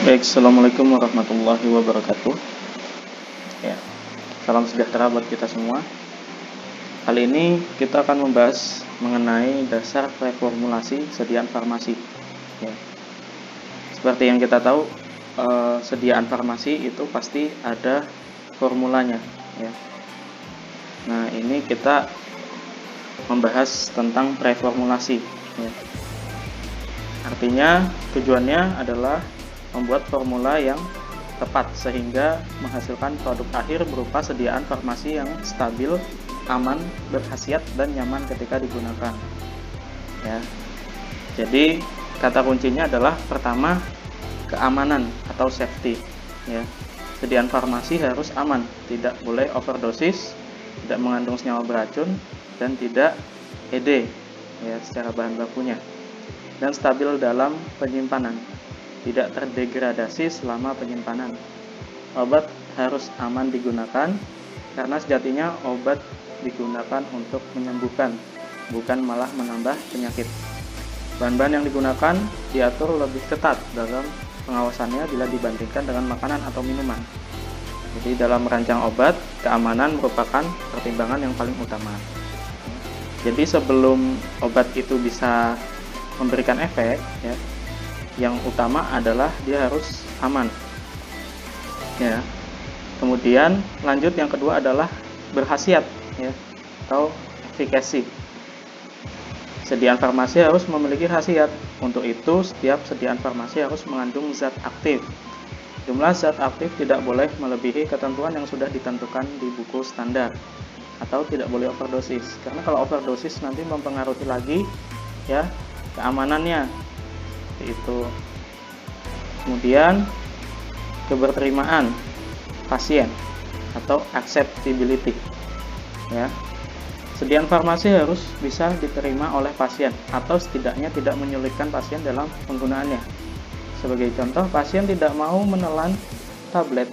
Baik, Assalamualaikum warahmatullahi wabarakatuh. Ya, salam sejahtera buat kita semua. Kali ini kita akan membahas mengenai dasar reformulasi sediaan farmasi. Ya, seperti yang kita tahu, sediaan farmasi itu pasti ada formulanya. Ya. Nah, ini kita membahas tentang reformulasi. Ya. Artinya tujuannya adalah membuat formula yang tepat sehingga menghasilkan produk akhir berupa sediaan farmasi yang stabil, aman, berkhasiat, dan nyaman ketika digunakan. Ya. Jadi kata kuncinya adalah pertama, keamanan atau safety. Ya. Sediaan farmasi harus aman, tidak boleh overdosis, tidak mengandung senyawa beracun, dan tidak ED ya secara bahan bakunya, dan stabil dalam penyimpanan, tidak terdegradasi selama penyimpanan. Obat harus aman digunakan karena sejatinya obat digunakan untuk menyembuhkan, bukan malah menambah penyakit. Bahan-bahan yang digunakan diatur lebih ketat dalam pengawasannya bila dibandingkan dengan makanan atau minuman. Jadi dalam merancang obat, keamanan merupakan pertimbangan yang paling utama. Jadi sebelum obat itu bisa memberikan efek, ya, yang utama adalah dia harus aman. Ya. Kemudian lanjut yang kedua adalah berkhasiat, ya, atau efikasi. Sediaan farmasi harus memiliki khasiat. Untuk itu, setiap sediaan farmasi harus mengandung zat aktif. Jumlah zat aktif tidak boleh melebihi ketentuan yang sudah ditentukan di buku standar, atau tidak boleh overdosis. Karena kalau overdosis nanti mempengaruhi lagi, ya, keamanannya. Itu. Kemudian keberterimaan pasien atau acceptability. Ya. Sediaan farmasi harus bisa diterima oleh pasien atau setidaknya tidak menyulitkan pasien dalam penggunaannya. Sebagai contoh, pasien tidak mau menelan tablet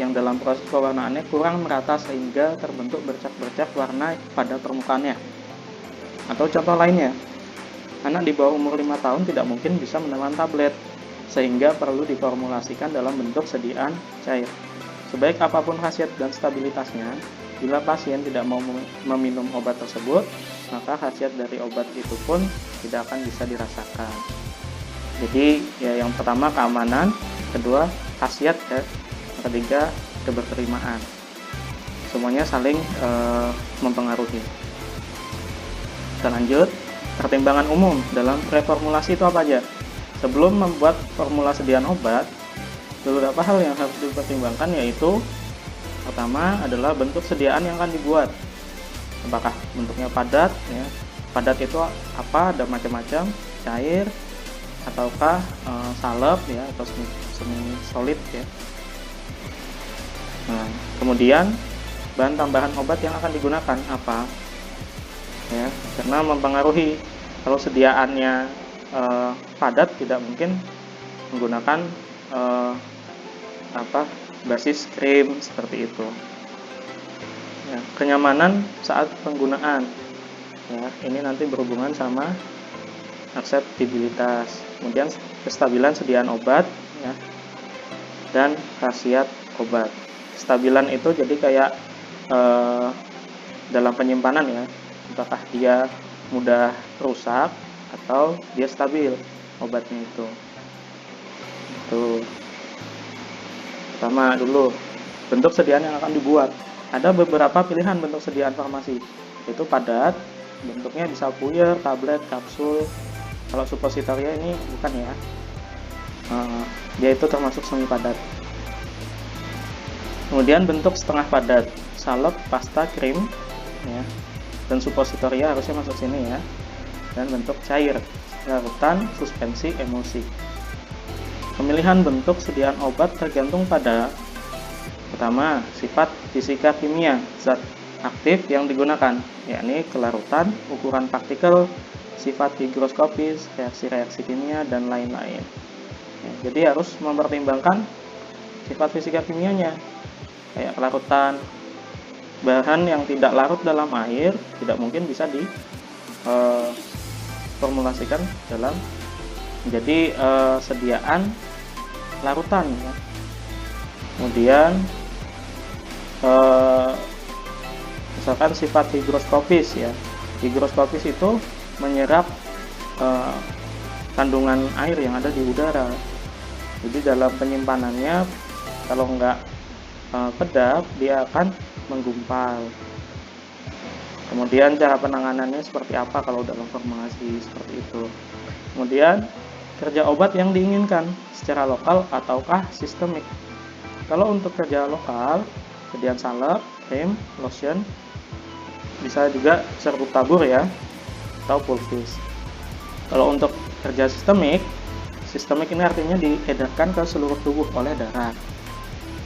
yang dalam proses pewarnaannya kurang merata sehingga terbentuk bercak-bercak warna pada permukaannya. Atau contoh lainnya, anak di bawah umur 5 tahun tidak mungkin bisa menelan tablet, sehingga perlu diformulasikan dalam bentuk sediaan cair. Sebaik apapun khasiat dan stabilitasnya, bila pasien tidak mau meminum obat tersebut, maka khasiat dari obat itu pun tidak akan bisa dirasakan. Jadi ya, yang pertama keamanan, kedua khasiat, ya, ketiga keberterimaan. Semuanya saling mempengaruhi. Kita lanjut. Pertimbangan umum dalam reformulasi itu apa aja? Sebelum membuat formula sediaan obat, beberapa hal yang harus dipertimbangkan yaitu pertama adalah bentuk sediaan yang akan dibuat. Apakah bentuknya padat? Ya. Padat itu apa? Ada macam-macam, cair, ataukah salep, ya, atau semi solid, ya. Nah, kemudian bahan tambahan obat yang akan digunakan apa? Ya, karena mempengaruhi. Kalau sediaannya padat, tidak mungkin menggunakan basis krim seperti itu. Ya, kenyamanan saat penggunaan, ya, ini nanti berhubungan sama akseptabilitas. Kemudian kestabilan sediaan obat, ya, dan khasiat obat. Kestabilan itu jadi kayak dalam penyimpanan, ya, apakah dia mudah rusak atau dia stabil obatnya itu. Pertama dulu, bentuk sediaan yang akan dibuat. Ada beberapa pilihan bentuk sediaan farmasi, yaitu padat, bentuknya bisa puyer, tablet, kapsul. Kalau suppositoria ini bukan, ya, dia itu termasuk semi padat. Kemudian bentuk setengah padat, salep, pasta, krim, ya, dan suppositoria harusnya masuk sini, ya. Dan bentuk cair, larutan, suspensi, emulsi. Pemilihan bentuk sediaan obat tergantung pada pertama, sifat fisika kimia zat aktif yang digunakan, yakni kelarutan, ukuran partikel, sifat higroskopis, reaksi-reaksi kimia, dan lain-lain. Ya, jadi harus mempertimbangkan sifat fisika kimianya, kayak kelarutan. Bahan yang tidak larut dalam air tidak mungkin bisa diformulasikan dalam menjadi sediaan larutan ya. Kemudian misalkan sifat higroskopis ya. Higroskopis itu menyerap kandungan air yang ada di udara. Jadi dalam penyimpanannya kalau nggak kedap dia akan menggumpal. Kemudian cara penanganannya seperti apa kalau dalam formulasi seperti itu. Kemudian kerja obat yang diinginkan secara lokal ataukah sistemik. Kalau untuk kerja lokal, sediaan salep, krim, lotion, bisa juga serbuk tabur ya, atau pulvis. Kalau untuk kerja sistemik ini artinya diedarkan ke seluruh tubuh oleh darah.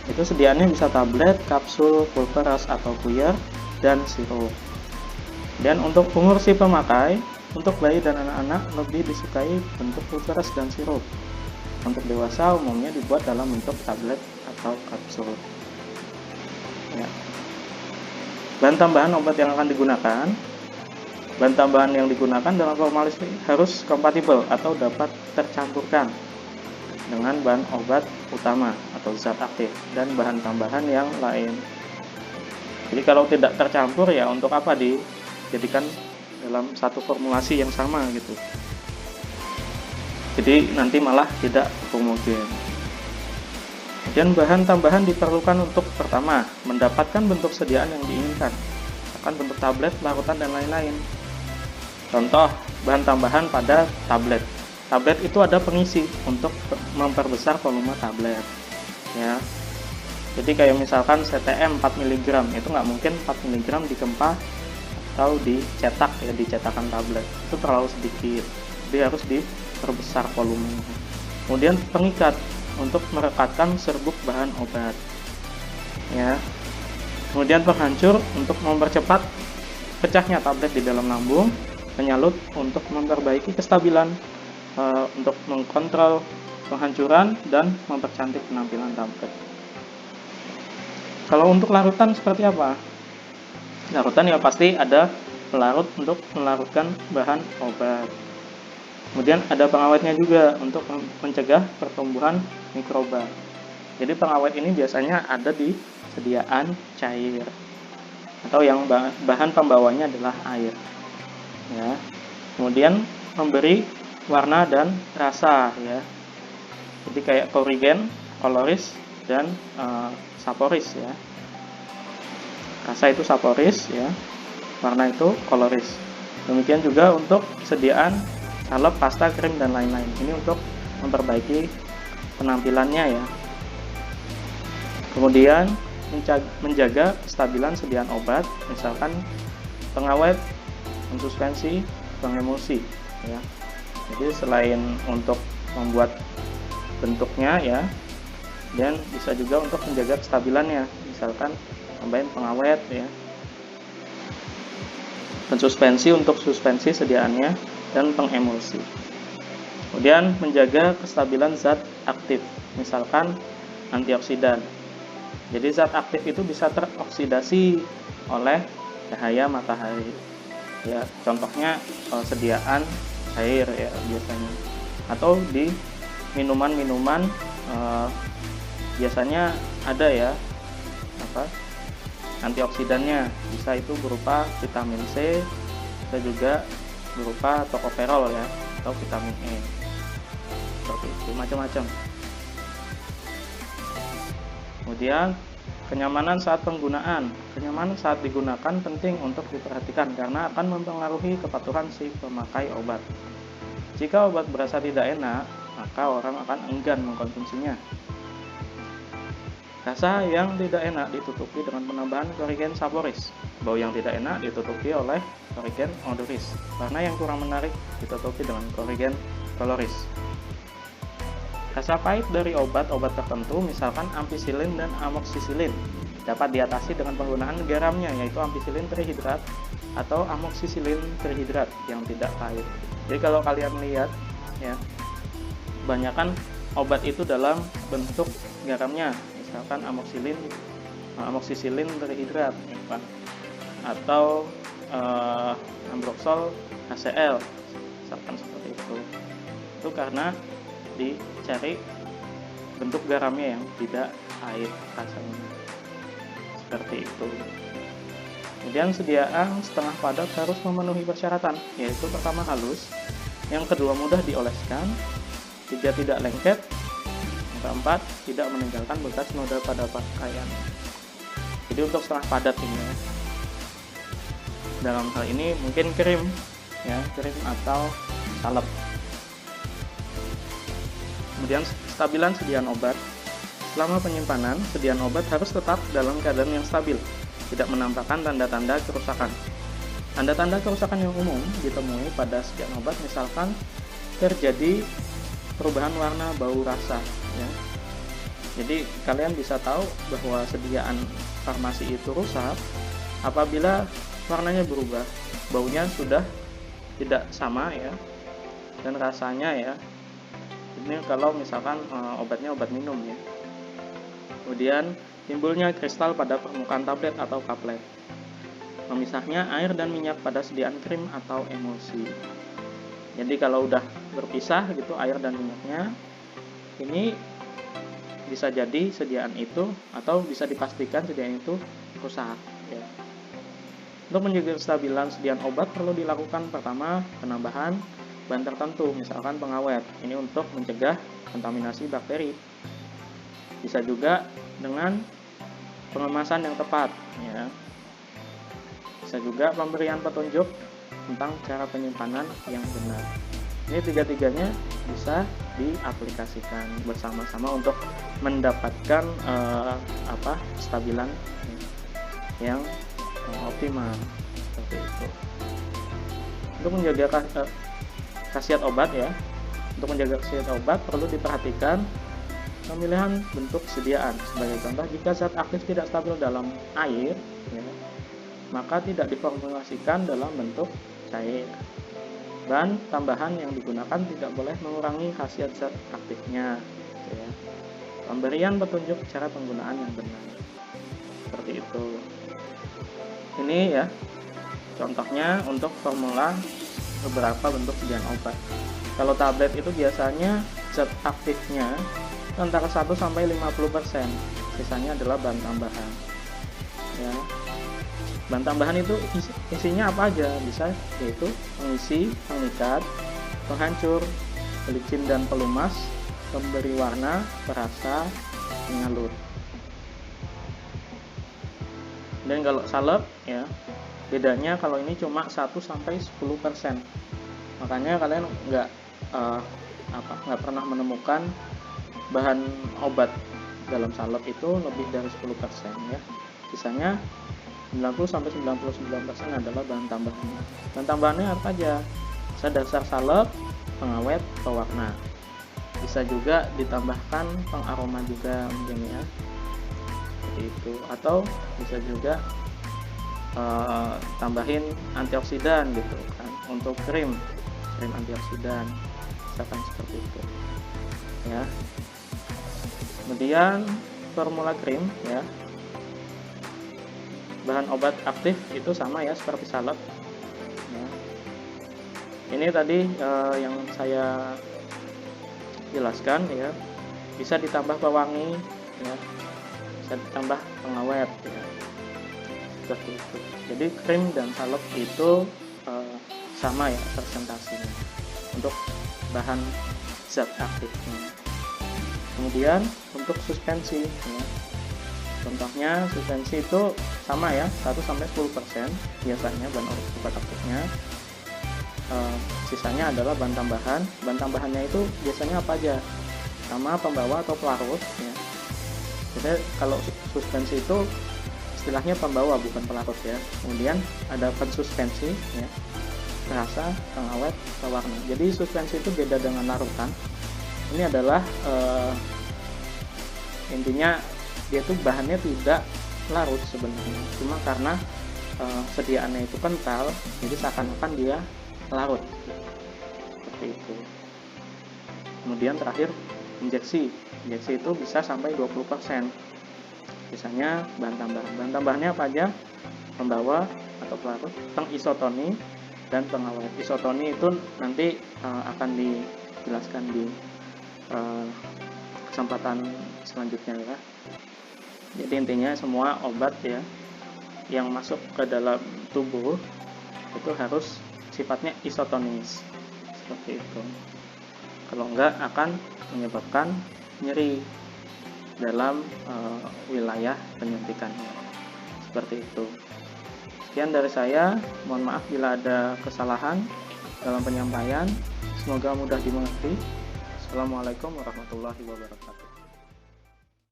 Itu sediaannya bisa tablet, kapsul, pulveras atau puyer, dan sirup. Dan untuk umur si pemakai, untuk bayi dan anak-anak lebih disukai bentuk pulveras dan sirup. Untuk dewasa umumnya dibuat dalam bentuk tablet atau kapsul. Ya. Bahan tambahan obat yang akan digunakan. Bahan tambahan yang digunakan dalam formulasi harus kompatibel atau dapat tercampurkan dengan bahan obat utama atau zat aktif dan bahan tambahan yang lain. Jadi kalau tidak tercampur ya untuk apa dijadikan dalam satu formulasi yang sama gitu. Jadi nanti malah tidak homogen. Kemudian bahan tambahan diperlukan untuk pertama, mendapatkan bentuk sediaan yang diinginkan, akan bentuk tablet, larutan, dan lain-lain. Contoh, bahan tambahan pada tablet. Tablet itu ada pengisi untuk memperbesar volume tablet. Ya. Jadi kayak misalkan CTM 4 mg, itu nggak mungkin 4 mg dikempa atau dicetak ya, dicetakan tablet. Itu terlalu sedikit. Jadi harus diperbesar volumenya. Kemudian pengikat untuk merekatkan serbuk bahan obat. Ya. Kemudian penghancur untuk mempercepat pecahnya tablet di dalam lambung. Penyalut untuk memperbaiki kestabilan, untuk mengkontrol penghancuran dan mempercantik penampilan tablet. Kalau untuk larutan seperti apa? Larutan ya pasti ada pelarut untuk melarutkan bahan obat. Kemudian ada pengawetnya juga untuk mencegah pertumbuhan mikroba. Jadi pengawet ini biasanya ada di sediaan cair atau yang bahan pembawanya adalah air. Ya. Kemudian memberi warna dan rasa ya. Jadi kayak korigen, koloris dan saporis ya. Rasa itu saporis ya. Warna itu koloris. Demikian juga untuk sediaan salep, pasta, krim dan lain-lain. Ini untuk memperbaiki penampilannya ya. Kemudian menjaga kestabilan sediaan obat, misalkan pengawet, pensuspensi, pengemulsi ya. Jadi selain untuk membuat bentuknya ya, dan bisa juga untuk menjaga kestabilannya, misalkan tambahin pengawet ya, pensuspensi untuk suspensi sediaannya, dan pengemulsi. Kemudian menjaga kestabilan zat aktif, misalkan antioksidan. Jadi zat aktif itu bisa teroksidasi oleh cahaya matahari. Ya, contohnya sediaan air ya biasanya, atau di minuman-minuman biasanya ada ya antioksidannya, bisa itu berupa vitamin C, bisa juga berupa tokoferol ya, atau vitamin E, seperti itu, macam-macam. Kemudian kenyamanan saat penggunaan. Kenyamanan saat digunakan penting untuk diperhatikan karena akan mempengaruhi kepatuhan si pemakai obat. Jika obat berasa tidak enak, maka orang akan enggan mengkonsumsinya. Rasa yang tidak enak ditutupi dengan penambahan korigen saporis. Bau yang tidak enak ditutupi oleh korigen odoris. Warna yang kurang menarik ditutupi dengan korigen koloris. Rasa pahit dari obat-obat tertentu, misalkan ampicillin dan amoxicillin, dapat diatasi dengan penggunaan garamnya, yaitu ampicillin trihidrat atau amoxicillin trihidrat yang tidak pahit. Jadi kalau kalian lihat ya, kebanyakan obat itu dalam bentuk garamnya, misalkan amoxicillin trihidrat ya, atau ambroxol HCl, misalkan seperti itu. Itu karena dicari bentuk garamnya yang tidak air rasanya. Seperti itu. Kemudian sediaan setengah padat harus memenuhi persyaratan, yaitu pertama halus, yang kedua mudah dioleskan, tiga tidak lengket, yang keempat tidak meninggalkan bekas noda pada pakaian. Jadi untuk setengah padat ini, dalam hal ini mungkin krim, ya, krim atau salep. Kemudian stabilan sediaan obat. Selama penyimpanan, sediaan obat harus tetap dalam keadaan yang stabil, tidak menampakkan tanda-tanda kerusakan. Tanda-tanda kerusakan yang umum ditemui pada sediaan obat misalkan terjadi perubahan warna, bau, rasa. Ya. Jadi kalian bisa tahu bahwa sediaan farmasi itu rusak apabila warnanya berubah, baunya sudah tidak sama ya, dan rasanya ya. Ini kalau misalkan obatnya obat minum ya. Kemudian timbulnya kristal pada permukaan tablet atau kaplet. Memisahnya air dan minyak pada sediaan krim atau emulsi. Jadi kalau udah berpisah gitu air dan minyaknya, ini bisa jadi sediaan itu atau bisa dipastikan sediaan itu rusak ya. Untuk menjaga kestabilan sediaan obat perlu dilakukan pertama penambahan bahan tertentu, misalkan pengawet. Ini untuk mencegah kontaminasi bakteri. Bisa juga dengan pengemasan yang tepat ya. Bisa juga pemberian petunjuk tentang cara penyimpanan yang benar. Ini tiga-tiganya bisa diaplikasikan bersama-sama untuk mendapatkan kestabilan yang optimal seperti itu. Untuk menjaga khasiat obat ya, untuk menjaga khasiat obat perlu diperhatikan pemilihan bentuk sediaan. Sebagai contoh, jika zat aktif tidak stabil dalam air ya, maka tidak diformulasikan dalam bentuk cair. Bahan tambahan yang digunakan tidak boleh mengurangi khasiat zat aktifnya ya. Pemberian petunjuk cara penggunaan yang benar seperti itu. Ini ya contohnya untuk formula beberapa bentuk sediaan obat. Kalau tablet itu biasanya zat aktifnya antara 1 sampai 50%. Sisanya adalah bahan tambahan. Ya. Bahan tambahan itu isinya apa aja? Bisa yaitu pengisi, pengikat, penghancur, pelicin dan pelumas, pemberi warna, perasa, penyalut. Dan kalau salep ya, bedanya kalau ini cuma 1 sampai 10%. Makanya kalian nggak pernah menemukan bahan obat dalam salep itu lebih dari 10% ya. Sisanya 90 sampai 99% adalah bahan tambahannya. Bahan tambahannya apa aja? Bisa dasar salep, pengawet, pewarna. Bisa juga ditambahkan pengaroma juga mungkin ya. Seperti itu. Atau bisa juga tambahin antioksidan gitu kan. Untuk krim antioksidan. Misalkan seperti itu. Ya. Kemudian formula krim ya, bahan obat aktif itu sama ya seperti salep ya. Ini tadi yang saya jelaskan ya, bisa ditambah pewangi ya, bisa ditambah pengawet ya, seperti itu. Jadi krim dan salep itu sama ya presentasinya untuk bahan zat aktifnya. Kemudian untuk suspensi ya. Contohnya suspensi itu sama ya, 1 sampai 10% biasanya bahan obat aktifnya. Sisanya adalah bahan tambahan. Bahan tambahannya itu biasanya apa aja? Sama pembawa atau pelarut ya. Jadi kalau suspensi itu istilahnya pembawa bukan pelarut ya. Kemudian ada pensuspensi ya, perasa, pengawet, pewarna. Jadi suspensi itu beda dengan larutan. Ini adalah intinya dia tuh bahannya tidak larut sebenarnya, cuma karena sediaannya itu kental, jadi seakan-akan dia larut seperti itu. Kemudian terakhir injeksi itu bisa sampai 20%. Sisanya bahan tambahan. Bahan tambahannya apa aja? Pembawa atau pelarut, pengisotoni dan pengawet. Isotoni itu nanti akan dijelaskan di kesempatan selanjutnya ya. Jadi intinya semua obat ya yang masuk ke dalam tubuh itu harus sifatnya isotonis seperti itu. Kalau enggak akan menyebabkan nyeri dalam wilayah penyuntikannya. Seperti itu. Sekian dari saya. Mohon maaf bila ada kesalahan dalam penyampaian. Semoga mudah dimengerti. Assalamualaikum warahmatullahi wabarakatuh.